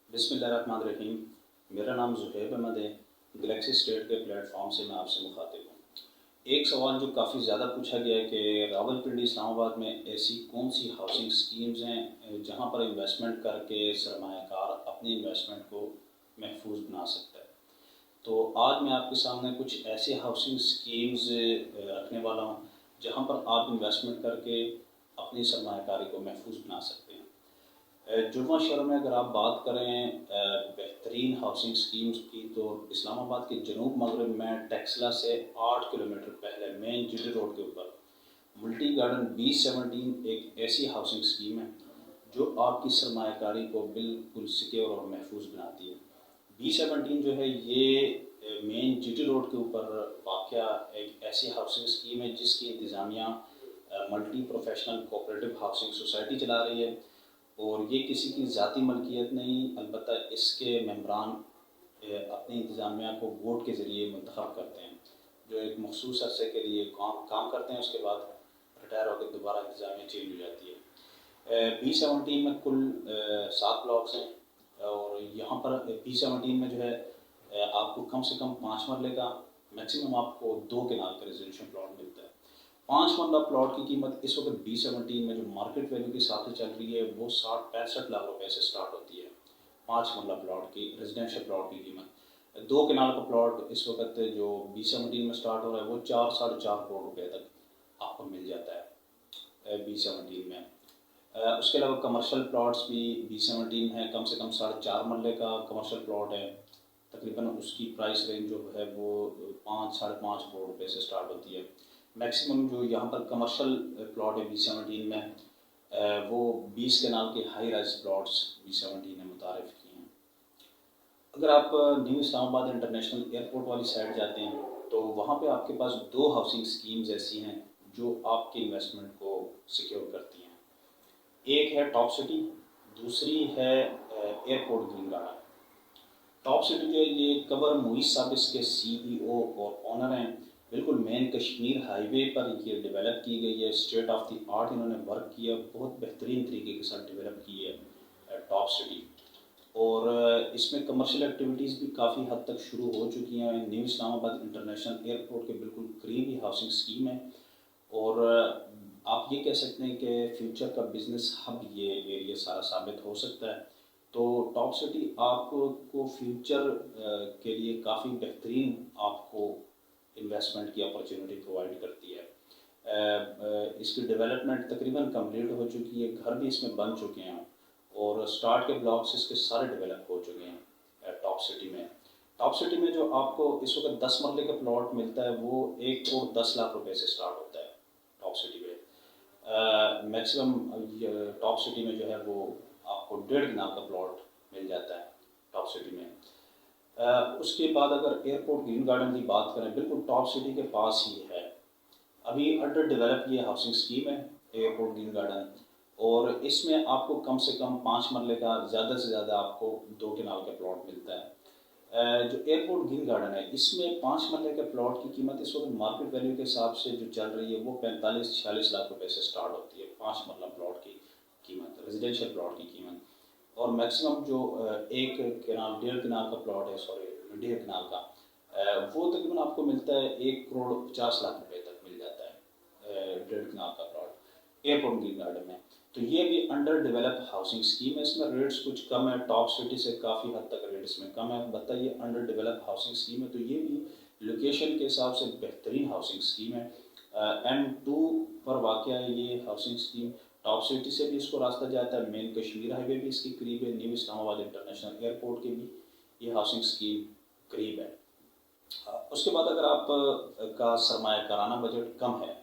बिस्मिल्लाहिर्रहमानिर्रहीम। मेरा नाम ज़ुहैब अहमद है। गैलेक्सी स्टेट के प्लेटफॉर्म से मैं आपसे मुखातिब हूँ। एक सवाल जो काफ़ी ज़्यादा पूछा गया है कि रावलपिंडी इस्लामाबाद में ऐसी कौन सी हाउसिंग स्कीम्स हैं जहाँ पर इन्वेस्टमेंट करके सरमायाकार अपनी इन्वेस्टमेंट को महफूज बना सकता है। तो आज मैं आपके सामने कुछ ऐसे हाउसिंग स्कीम्स रखने वाला हूँ जहाँ पर आप इन्वेस्टमेंट करके अपनी सरमायाकारी को महफूज बना सकते हैं। जुम्मन शहर में अगर आप बात करें बेहतरीन हाउसिंग स्कीम्स की, तो इस्लामाबाद के जनूब मगरब में टेक्सला से 8 किलोमीटर पहले मेन जीटी रोड के ऊपर मल्टी गार्डन B17 एक ऐसी हाउसिंग स्कीम है जो आपकी सरमायाकारी को बिल्कुल सिक्योर और महफूज बनाती है। B17 जो है ये मेन जीटी रोड के ऊपर वाक़या एक ऐसी हाउसिंग स्कीम है जिसकी इंतज़ामिया multi professional cooperative housing society चला रही है और ये किसी की ज़ाती मलकियत नहीं, अलबत्ता इसके मेंबरान अपनी इंतज़ामिया को वोट के ज़रिए मुंतखब करते हैं, जो एक मखसूस अरसे के लिए काम करते हैं। उसके बाद रिटायर होकर दोबारा इंतज़ामिया चेंज हो जाती है। B17 में कुल 7 ब्लॉक्स हैं और यहाँ पर B17 में जो है आपको कम से कम 5 मरले का, मैक्सिमम आपको 2 केनाल का रेजिडेंशियल प्लॉट मिलता है। 5 मरला प्लॉट की कीमत इस वक्त B17 में जो मार्केट वैल्यू के हिसाब से चल रही है वो 60-65 लाख रुपए से स्टार्ट होती है। 5 मरला प्लॉट की रेजिडेंशियल प्लॉट की कीमत, 2 केनाल का प्लॉट इस वक्त जो B17 में स्टार्ट हो रहा है वो 4-4.5 करोड़ रुपए तक आपको मिल जाता है B17 में। उसके अलावा कमर्शियल प्लॉट्स भी B17 है, कम से कम 4.5 मरले का कमर्शियल प्लॉट है। तकरीबन उसकी प्राइस रेंज जो है वो 5-5.5 करोड़ रुपए से स्टार्ट होती है। मैक्सिमम जो यहाँ पर कमर्शियल प्लॉट है B17 में वो 20 केनाल के हाई राइज प्लॉट्स B17 ने मुतारिफ किए हैं। अगर आप न्यू इस्लामाबाद इंटरनेशनल एयरपोर्ट वाली साइड जाते हैं तो वहाँ पे आपके पास 2 हाउसिंग स्कीम्स ऐसी हैं जो आपकी इन्वेस्टमेंट को सिक्योर करती हैं। एक है टॉप सिटी, दूसरी है airport green garden. Top city जो है ये कबर मुइस साहब इसके CEO और ऑनर हैं। बिल्कुल मेन कश्मीर हाईवे पर ये डेवलप की गई है। स्टेट ऑफ द आर्ट इन्होंने वर्क किया, बहुत बेहतरीन तरीके के साथ डेवलप की है टॉप सिटी। और इसमें कमर्शियल एक्टिविटीज़ भी काफ़ी हद तक शुरू हो चुकी हैं। न्यू इस्लामाबाद इंटरनेशनल एयरपोर्ट के बिल्कुल करीब ही हाउसिंग स्कीम है और आप ये कह सकते हैं कि फ्यूचर का बिजनेस हब ये एरिया सारा साबित हो सकता है। तो टॉप सिटी आपको फ्यूचर के लिए काफ़ी बेहतरीन आपको इन्वेस्टमेंट की अपॉर्चुनिटी प्रोवाइड करती है। इसकी डेवलपमेंट तकरीबन कंप्लीट हो चुकी है, घर भी इसमें बन चुके हैं और स्टार्ट के ब्लॉक्स इसके सारे डेवलप हो चुके हैं टॉप सिटी में। टॉप सिटी में जो आपको इस वक्त 10 मरले का प्लॉट मिलता है वो 1 करोड़ 10 लाख रुपए से स्टार्ट होता है टॉप सिटी में। मैक्सिमम टॉप सिटी में जो है वो आपको 1.5 कनाल का प्लॉट मिल जाता है टॉप सिटी में। उसके बाद अगर एयरपोर्ट ग्रीन गार्डन की बात करें, बिल्कुल टॉप सिटी के पास ही है। अभी अंडर डेवलप ये हाउसिंग स्कीम है एयरपोर्ट ग्रीन गार्डन और इसमें आपको कम से कम 5 मरले का, ज़्यादा से ज़्यादा आपको 2 केनाल का प्लॉट मिलता है। जो एयरपोर्ट ग्रीन गार्डन है इसमें 5 मरले के प्लॉट की कीमत इस वक्त मार्केट वैल्यू के हिसाब से जो चल रही है वो 45-46 लाख रुपए से स्टार्ट होती है। 5 मरला प्लॉट की कीमत, रेजिडेंशियल प्लॉट की कीमत। और मैक्सिमम जो 1 केनाल 1.5 केनाल का प्लॉट है, सॉरी 1.5 केनाल का, वो तकरीबन आपको मिलता है 1 करोड़ 50 लाख रुपए तक मिल जाता है 1.5 कनाल का प्लॉट एयरपोर्ट ग्रीन गार्डन में। तो ये भी अंडर डेवलप हाउसिंग स्कीम है। इसमें रेट्स कुछ कम है, टॉप सिटी से काफ़ी हद तक रेट इसमें कम है। बताइए, अंडर डेवलप हाउसिंग स्कीम है तो ये भी लोकेशन के हिसाब से बेहतरीन हाउसिंग स्कीम है। M2 पर वाक़ है ये हाउसिंग स्कीम। टॉप सिटी से भी इसको रास्ता जाता है, मेन कश्मीर हाईवे भी इसके करीब है, न्यू इस्लामाबाद इंटरनेशनल एयरपोर्ट के भी ये हाउसिंग स्कीम करीब है। उसके बाद अगर आप का सरमायाकाराना बजट कम है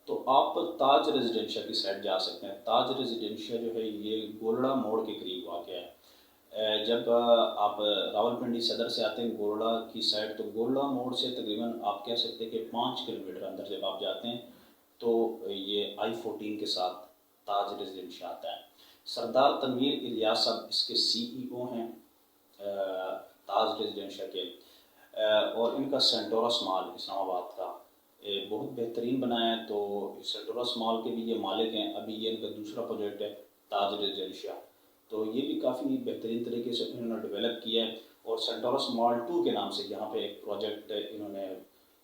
तो आप ताज रेजिडेंशिया की साइड जा सकते हैं। ताज रेजिडेंशिया जो है ये गोलड़ा मोड़ के करीब वाक़ है। जब आप रावलपिंडी सदर से आते हैं गोलड़ा की साइड, तो गोलड़ा मोड़ से तकरीबन आप कह सकते हैं कि 5 किलोमीटर अंदर जब आप जाते हैं तो ये I-14 के साथ ताज रेजिडेंशिया आता है। सरदार तनवीर इलियास साहब इसके CEO हैं ताज रेजिडेंशिया के। और इनका सेंटोरस मॉल इस्लामाबाद का बहुत बेहतरीन बनाया है। तो सेंटोरस मॉल के भी ये मालिक हैं। अभी ये इनका दूसरा प्रोजेक्ट है ताज रेजिडेंशिया। तो ये भी काफ़ी बेहतरीन तरीके से इन्होंने डेवलप किया है। और सेंटोरस मॉल 2 के नाम से यहाँ पे एक प्रोजेक्ट इन्होंने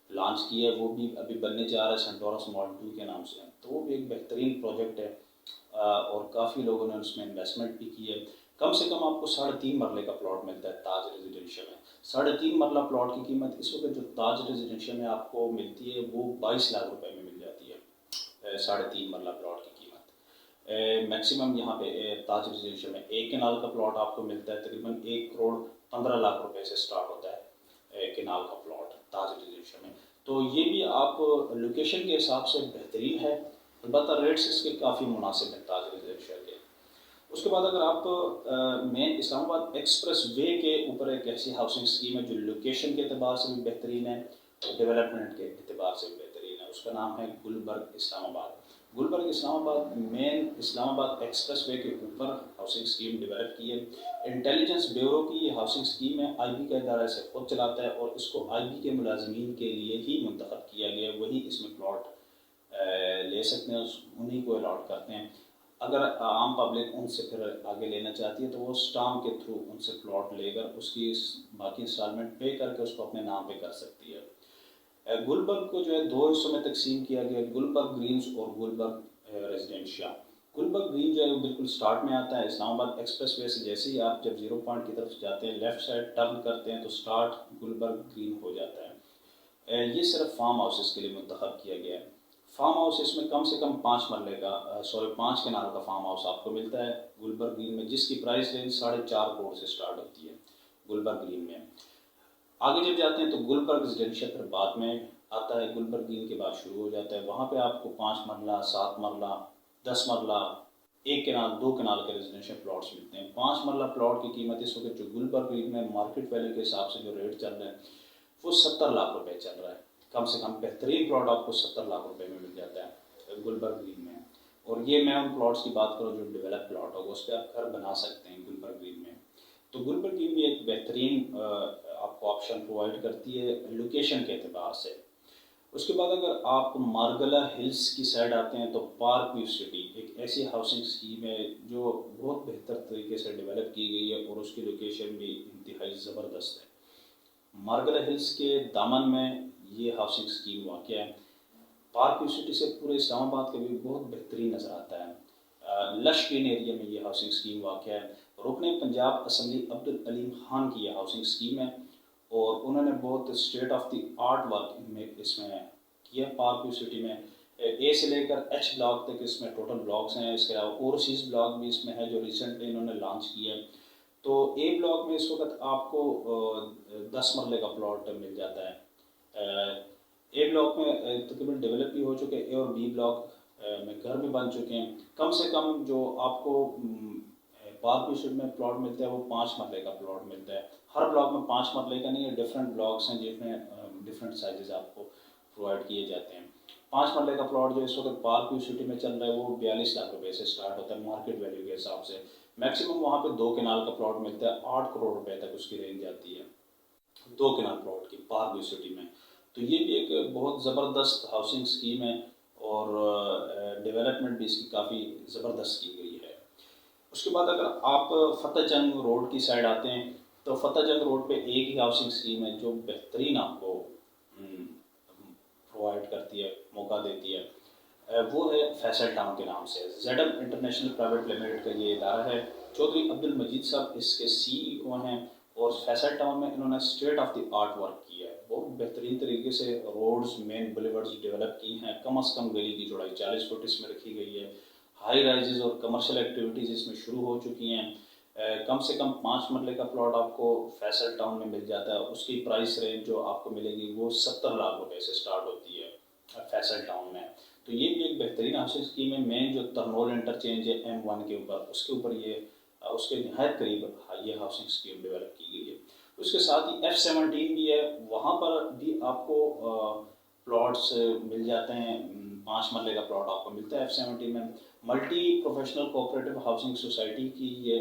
लॉन्च किया है, वो भी अभी बनने जा रहा है सेंटोरस मॉल 2 के नाम से। तो वो भी एक बेहतरीन प्रोजेक्ट है और काफ़ी लोगों ने उसमें इन्वेस्टमेंट भी की है। कम से कम आपको 3.5 मरले का प्लॉट मिलता है ताज रेजिडेंशियल में। 3.5 मरला प्लॉट की कीमत इस वक्त जो ताज रेजिडेंशियल में आपको मिलती है वो 22 लाख रुपए में मिल जाती है। 3.5 मरला प्लॉट की कीमत मैक्सिमम यहाँ पे ताज रेजिडेंशियल में 1 कनाल का प्लॉट आपको मिलता है तकरीबन 1 करोड़ 15 लाख रुपए से स्टार्ट होता है कनाल का प्लॉट ताज रेजिडेंशियल में। तो ये भी आप लोकेशन के हिसाब से बेहतरीन है, अलबत्ता रेट्स इसके काफ़ी मुनासिब हैं ताज रेजिडेंशियल के। उसके बाद अगर आप मेन इस्लामाबाद एक्सप्रेस वे के ऊपर एक ऐसी हाउसिंग स्कीम है जो लोकेशन के अतबार से भी बेहतरीन है और डेवलपमेंट के अतबार से भी बेहतरीन है, उसका नाम है Gulberg Islamabad. Gulberg Islamabad main Islamabad expressway के ऊपर हाउसिंग स्कीम डेवलप की है। इंटेलिजेंस ब्यूरो की ये हाउसिंग स्कीम है, IB का इदारा इसे खुद चलाता है और इसको IB के मुलाजमीन के लिए ही मुंतखब किया गया है, वही इसमें प्लॉट ले सकते हैं, उन्हीं को अलॉट करते हैं। अगर आम पब्लिक उनसे फिर आगे लेना चाहती है तो वो स्टाम्प के थ्रू उनसे प्लॉट लेकर उसकी बाकी इंस्टॉलमेंट पे करके उसको अपने नाम पे कर सकती है। गुलबर्ग को जो है 2 हिस्सों में तकसीम किया गया, गुलबर्ग ग्रीन्स और गुलबर्ग रेजिडेंशिया। गुलबर्ग ग्रीन जो है वो बिल्कुल स्टार्ट में आता है इस्लामाबाद एक्सप्रेस वे से। जैसे ही आप जब 0 पॉइंट की तरफ जाते हैं, लेफ़्ट साइड टर्न करते हैं तो स्टार्ट गुलबर्ग ग्रीन हो जाता है। ये सिर्फ फार्म हाउसेस के लिए मुंतखब किया गया है। फार्म हाउस इसमें कम से कम 5 मरले का 5 कनाल का फार्म हाउस आपको मिलता है गुलबर्ग ग्रीन में, जिसकी प्राइस रेंज 4.5 करोड़ से स्टार्ट होती है गुलबर्ग ग्रीन में। आगे जब जाते हैं तो गुलबर्ग रेजिडेंशियल फिर बाद में आता है, गुलबर्ग ग्रीन के बाद शुरू हो जाता है। वहाँ पे आपको 5 मरला, 7 मरला, 10 मरला, 1 कनाल, 2 कनाल के रेजिडेंशियल प्लॉट्स मिलते हैं। 5 मरला प्लॉट की कीमत इस वक्त जो गुलबर्ग ग्रीन में मार्केट वैल्यू के हिसाब से जो रेट चल रहा है वो 70 लाख रुपए चल रहा है। कम से कम बेहतरीन प्लॉट आपको 70 लाख रुपए में मिल जाता है गुलबर्ग ग्रीन में। और ये मैं उन प्लॉट्स की बात करूँ जो डेवलप प्लॉट होगा, उस पर आप घर बना सकते हैं गुलबर्ग ग्रीन में। तो गुलबर्ग ग्रीन भी एक बेहतरीन आपको ऑप्शन प्रोवाइड करती है लोकेशन के अतबार से। उसके बाद अगर आप मार्गला हिल्स की साइड आते हैं तो पार्क व्यू सिटी एक ऐसी हाउसिंग स्कीम है जो बहुत बेहतर तरीके से डेवलप की गई है और उसकी लोकेशन भी इंतहाई ज़बरदस्त है। मार्गला हिल्स के दामन में ये हाउसिंग स्कीम वाक़ है। पार्क व्यू सिटी से पूरे इस्लामाबाद का भी बहुत बेहतरीन नज़र आता है। लश ग्रीन एरिया में ये हाउसिंग स्कीम वाक़ है। रुकने पंजाब असम्बली अब्दुल अलीम खान की ये हाउसिंग स्कीम है और उन्होंने बहुत state of the art work इसमें किया। पार्क व्यू सिटी में A से लेकर H ब्लॉक तक इसमें टोटल ब्लॉक्स हैं। इसके अलावा ओवरसीज़ ब्लॉक भी इसमें है जो रिसेंटली इन्होंने लॉन्च किया है। तो A ब्लॉक में इस वक्त आपको 10 मरले का प्लॉट मिल जाता है। A ब्लॉक में तकरीबन डेवलप भी हो चुके हैं, A और B ब्लॉक में घर भी बन चुके हैं। कम से कम जो आपको पार्क व्यू सिटी में प्लॉट मिलता है वो 5 मरले का प्लॉट मिलता है। हर ब्लॉक में 5 मरले का नहीं है, डिफरेंट ब्लॉक्स हैं जिसमें डिफरेंट साइजेस आपको प्रोवाइड किए जाते हैं। 5 मरले का प्लॉट जो इस वक्त पार्क व्यू सिटी में चल रहा है वो 42 लाख रुपए से स्टार्ट होता है मार्केट वैल्यू के हिसाब से। मैक्सिमम वहाँ पे 2 कनाल का प्लॉट मिलता है, 8 करोड़ रुपए तक उसकी रेंज जाती है 2 कनाल प्लॉट की पार्क व्यू सिटी में। तो ये भी एक बहुत ज़बरदस्त हाउसिंग स्कीम है और डेवलपमेंट भी इसकी काफ़ी ज़बरदस्त की गई है। उसके बाद अगर आप फतेह जंग रोड की साइड आते हैं तो फतेह जंग रोड पे एक ही हाउसिंग स्कीम है जो बेहतरीन आपको प्रोवाइड करती है, मौका देती है। वो है फैसल टाउन के नाम से। ZM इंटरनेशनल प्राइवेट लिमिटेड का ये इदारा है। चौधरी अब्दुल मजीद साहब इसके CEO हैं और फैसल टाउन में इन्होंने state of the art work किया है। बहुत बेहतरीन तरीके से रोड्स, मेन बुलेवर्ड्स डेवलप की हैं। कम अज़ कम गली की चौड़ाई 40 फुट इसमें रखी गई है। हाई राइजेज़ और कमर्शियल एक्टिविटीज़ इसमें शुरू हो चुकी हैं। कम से कम 5 मरले का प्लॉट आपको फैसल टाउन में मिल जाता है। उसकी प्राइस रेंज जो आपको मिलेगी वो 70 लाख रुपए से स्टार्ट होती है फैसल टाउन में। तो ये भी एक बेहतरीन हाउसिंग स्कीम है। मेन जो तरनोल इंटरचेंज है M1 के ऊपर, उसके ऊपर ये उसके नहायत करीब ये हाउसिंग स्कीम डेवलप की गई है। उसके साथ ही F17 भी है, वहाँ पर भी आपको प्लॉट्स मिल जाते हैं। 5 मरले का प्लॉट आपको मिलता है F17 में। Multi professional cooperative housing society की ये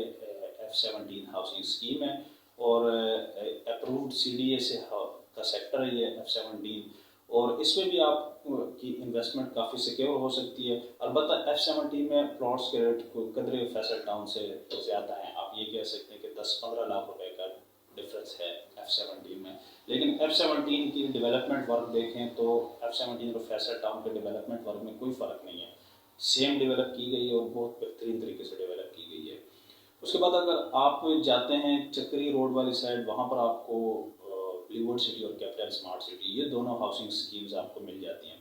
F17 हाउसिंग स्कीम है और अप्रूव्ड CDA से का सेक्टर है ये F17। और इसमें भी आपकी इन्वेस्टमेंट काफ़ी सिक्योर हो सकती है। अलबत्ता F17 में प्लॉट्स के रेट को कदरे फैसल टाउन से ज़्यादा हैं, आप ये कह सकते हैं कि 10-15 लाख रुपए का डिफरेंस है F17 में। लेकिन F17 की डेवलपमेंट वर्क देखें तो F17 और फैसल टाउन के डेवलपमेंट वर्क में कोई फ़र्क नहीं है, सेम डेवलप की गई है और बहुत बेहतरीन तरीके से डेवलप की गई है। उसके बाद अगर आप जाते हैं चक्री रोड वाली साइड, वहाँ पर आपको ब्लूवुड सिटी और कैपिटल स्मार्ट सिटी, ये दोनों हाउसिंग स्कीम्स आपको मिल जाती हैं।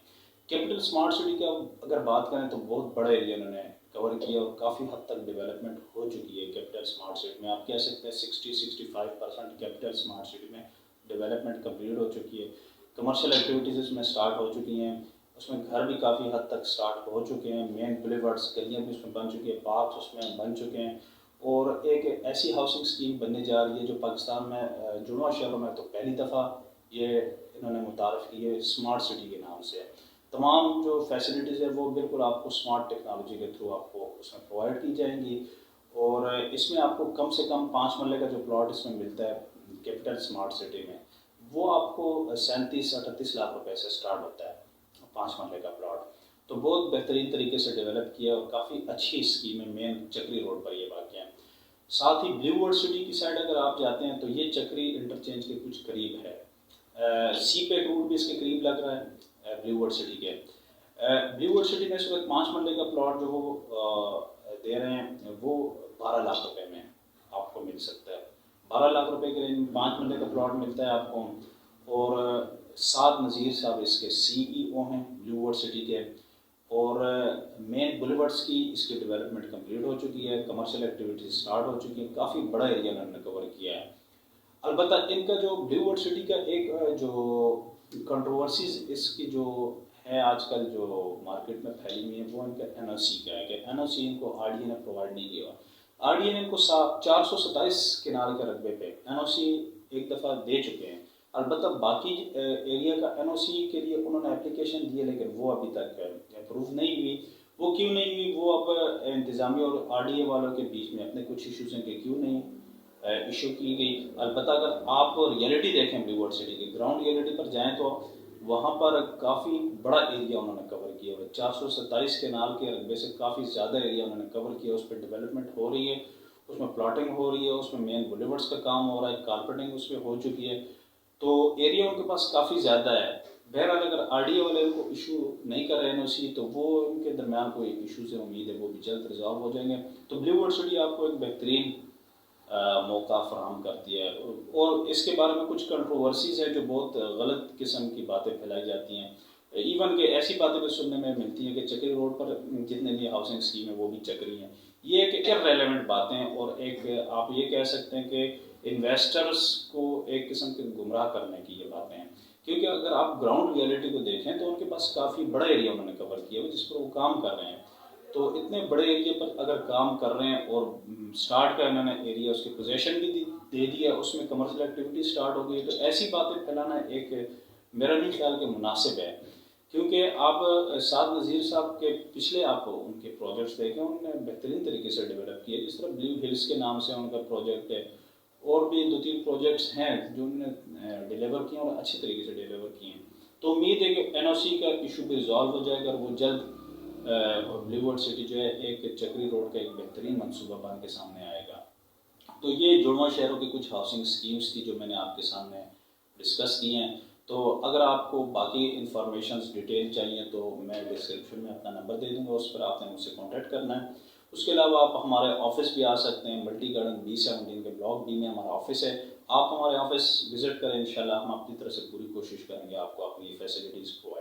कैपिटल स्मार्ट सिटी का अगर बात करें तो बहुत बड़ा एरिया उन्होंने कवर किया और काफ़ी हद तक डेवलपमेंट हो चुकी है कैपिटल स्मार्ट सिटी में। आप कह सकते हैं 60-65% कैपिटल स्मार्ट सिटी में डेवलपमेंट कंप्लीट हो चुकी है। कमर्शियल एक्टिविटीज़ इसमें स्टार्ट हो चुकी हैं, उसमें घर भी काफ़ी हद तक स्टार्ट हो चुके हैं, मेन बुलेवार्ड्स गलियाँ भी उसमें बन चुकी है, पार्क्स उसमें बन चुके हैं। और एक ऐसी हाउसिंग स्कीम बनने जा रही है जो पाकिस्तान में जुड़वा शहरों में तो पहली दफ़ा ये इन्होंने मुतारफ़ की है स्मार्ट सिटी के नाम से। तमाम जो फैसिलिटीज़ है वो बिल्कुल आपको स्मार्ट टेक्नोलॉजी के थ्रू आपको उसमें प्रोवाइड की जाएंगी। और इसमें आपको कम से कम 5 मरले का जो प्लॉट इसमें मिलता है कैपिटल स्मार्ट सिटी में, वो आपको 37-38 लाख रुपए से स्टार्ट होता है 5 मरले का प्लॉट। तो बहुत बेहतरीन तरीके से डेवलप किया और काफ़ी अच्छी स्कीम है, मेन चक्री रोड पर ये वाक़ है। साथ ही ब्लूवर्ड सिटी की साइड अगर आप जाते हैं तो ये चक्री इंटरचेंज के कुछ करीब है, सी पे रूट भी इसके करीब लग रहा है ब्लूवर्ड सिटी के। ब्लूवर्ड सिटी में इस वक्त 5 मरले का प्लॉट जो वो दे रहे हैं वो 12 लाख रुपए में आपको मिल सकता है। 12 लाख रुपए के रेंज में 5 मरले का प्लॉट मिलता है आपको। और साद नज़ीर साहब इसके CEO हैं ब्लूवर्ड सिटी के। और मेन बुलेवर्ड्स की इसकी डेवलपमेंट कंप्लीट हो चुकी है, कमर्शियल एक्टिविटीज स्टार्ट हो चुकी है, काफ़ी बड़ा एरिया उन्होंने कवर किया है। अलबत्ता इनका जो ब्लूवर्ड सिटी का एक जो कंट्रोवर्सीज इसकी जो है आजकल जो मार्केट में फैली हुई है वो इनका NOC का है कि NOC इनको RDA ने प्रोवाइड नहीं किया। RDA ने इनको 427 किनारे के रकबे पे NOC एक दफ़ा दे चुके हैं। अलबत्ता बाकी एरिया का NOC के लिए उन्होंने एप्लीकेशन दी है लेकिन वो अभी तक अप्रूव नहीं हुई। वो क्यों नहीं हुई वो अब इंतज़ामिया और RDA वालों के बीच में अपने कुछ इशूज़ हैं कि क्यों नहीं इशू की गई। अलबत्ता अगर आप रियलिटी देखें ब्लूवर्ड सिटी की ग्राउंड रियलिटी पर जाएँ तो वहाँ पर काफ़ी बड़ा एरिया उन्होंने कवर किया हुआ है। 427 केनाल के रकबे से काफ़ी ज़्यादा एरिया उन्होंने कवर किया, उस पर डेवलपमेंट हो रही है, उसमें प्लॉटिंग हो रही है, उसमें मेन बुलेवर्ड्स का काम हो रहा है, कारपेटिंग उस पर हो चुकी है। तो एरिया उनके पास काफ़ी ज़्यादा है। बहरहाल अगर RDA वाले को इशू नहीं कर रहे NOC तो वो उनके दरमियान कोई इशू से उम्मीद है वो भी जल्द रिजॉल्व हो जाएंगे। तो ब्लूवर्ड सिटी आपको एक बेहतरीन मौका फराहम करती है। और इसके बारे में कुछ कंट्रोवर्सीज है जो बहुत गलत किस्म की बातें फैलाई जाती हैं। इवन के ऐसी बातें भी सुनने में मिलती हैं कि चक्री रोड पर जितने भी हाउसिंग स्कीम है वो भी चक्री हैं। ये एक इररेलेवेंट बातें और एक आप ये कह सकते हैं कि इन्वेस्टर्स को एक किस्म के गुमराह करने की ये बातें हैं। क्योंकि अगर आप ग्राउंड रियलिटी को देखें तो उनके पास काफ़ी बड़ा एरिया उन्होंने कवर किया हुआ जिस पर वो काम कर रहे हैं। तो इतने बड़े एरिया पर अगर काम कर रहे हैं और स्टार्ट का इन्होंने एरिया उसकी पोजीशन भी दे दिया, उसमें कमर्शियल एक्टिविटी स्टार्ट हो गई, तो ऐसी बातें फैलाना एक मेरा नहीं ख्याल कि मुनासिब है। क्योंकि आप साद नज़ीर साहब के पिछले आप उनके प्रोजेक्ट्स देखें, उन्होंने बेहतरीन तरीके से डेवलप किए। जिस तरह ब्लू हिल्स के नाम से उनका प्रोजेक्ट है, और भी 2-3 प्रोजेक्ट्स हैं जो उन्होंने डिलीवर किए और अच्छे तरीके से डिलीवर किए हैं। तो उम्मीद है कि NOC का इशू भी रिजॉल्व हो जाएगा और वो जल्द ब्लूवर्ड सिटी जो है एक चक्री रोड का एक बेहतरीन मनसूबा बन के सामने आएगा। तो ये जुड़वा शहरों की कुछ हाउसिंग स्कीम्स थी जो मैंने आपके सामने डिस्कस की हैं। तो अगर आपको बाकी इंफॉर्मेशंस डिटेल चाहिए तो मैं डिस्क्रिप्शन में अपना नंबर दे दूँगा, उस पर आपने मुझसे कॉन्टैक्ट करना है। उसके अलावा आप हमारे ऑफिस भी आ सकते हैं, मल्टी गार्डन B17 के ब्लॉक B में हमारा ऑफिस है। आप हमारे ऑफिस विज़िट करें, इंशाल्लाह हम अपनी तरफ से पूरी कोशिश करेंगे आपको अपनी फैसिलिटीज़ प्रोवाइड